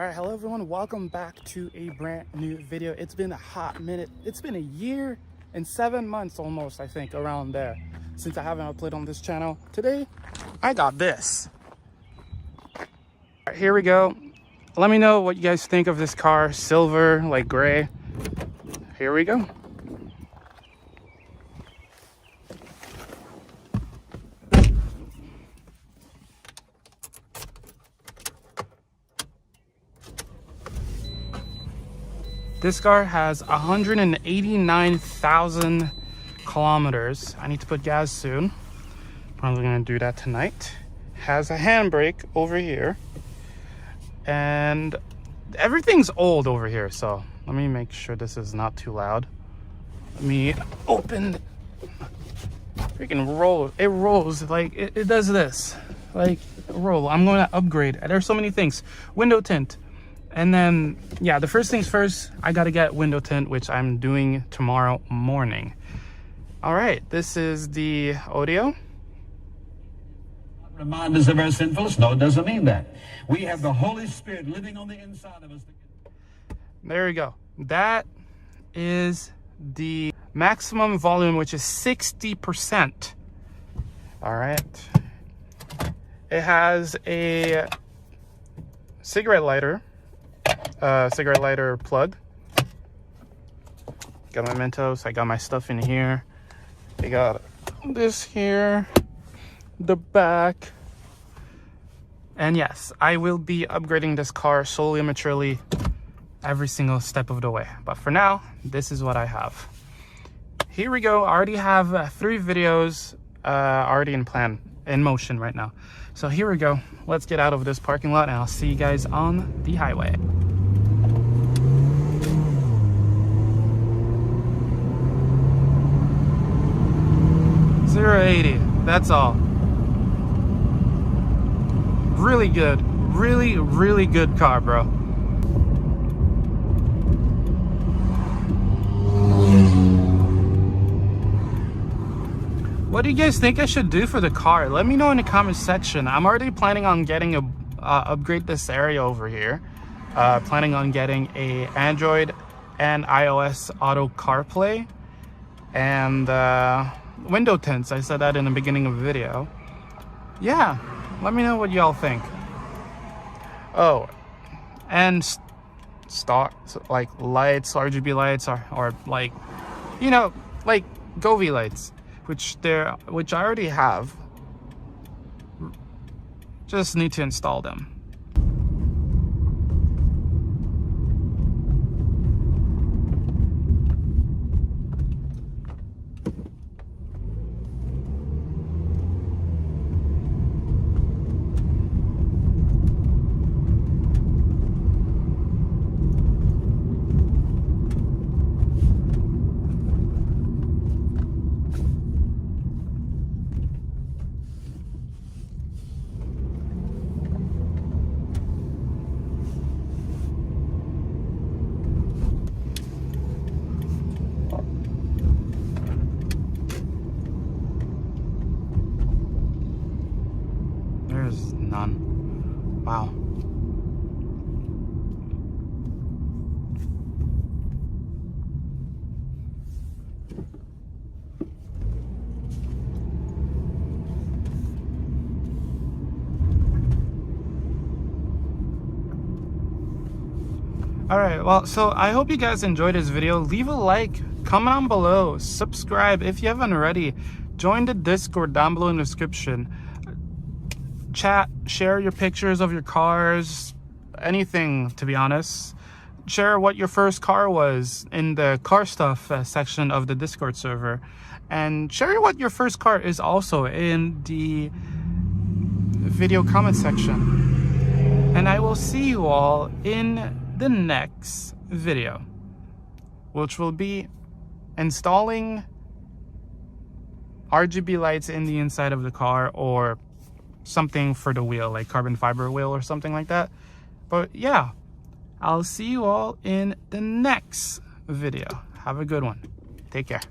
right, hello everyone, welcome back to a brand new video. It's been a hot minute. It's been a year and 7 months almost, I think, around there, since I haven't uploaded on this channel. Today I got this. All right, here we go. Let me know what you guys think of this car. Silver, like gray. Here we go. This car has 189,000 kilometers. I need to put gas soon. Probably gonna do that tonight. Has a handbrake over here. And everything's old over here, so let me make sure this is not too loud. Let me open. Freaking roll. It rolls like it does this. Like roll. I'm gonna upgrade. There's so many things. Window tint. And then, yeah, the first things first, I gotta get window tint, which I'm doing tomorrow morning. All right, this is the audio. Remind us of our sinfulness? No, it doesn't mean that. We have the Holy Spirit living on the inside of us. There we go. That is the maximum volume, which is 60%. All right. It has a cigarette lighter plug. Got my Mentos. I got my stuff in here. I got this here, the back. And yes, I will be upgrading this car slowly and maturely every single step of the way. But for now, this is what I have. Here we go. I already have 3 videos already in motion right now. So here we go. Let's get out of this parking lot and I'll see you guys on the highway. 0-80, that's all. Really good, really good car, bro. What do you guys think I should do for the car? Let me know in the comment section. I'm already planning on getting a upgrade this area over here. Planning on getting a Android and iOS Auto CarPlay and window tints. I said that in the beginning of the video. Yeah, let me know what y'all think. Oh, and stock like lights, RGB lights, or like, you know, like Govee lights, which I already have. Just need to install them. There's none. Wow. All right, well, so I hope you guys enjoyed this video. Leave a like, comment down below, subscribe if you haven't already, join the Discord down below in the description. Chat, share your pictures of your cars, anything, to be honest. Share what your first car was in the car stuff section of the Discord server, and share what your first car is also in the video comment section. And I will see you all in the next video, which will be installing RGB lights in the inside of the car, or something for the wheel, like carbon fiber wheel or something like that. But yeah, I'll see you all in the next video. Have a good one. Take care.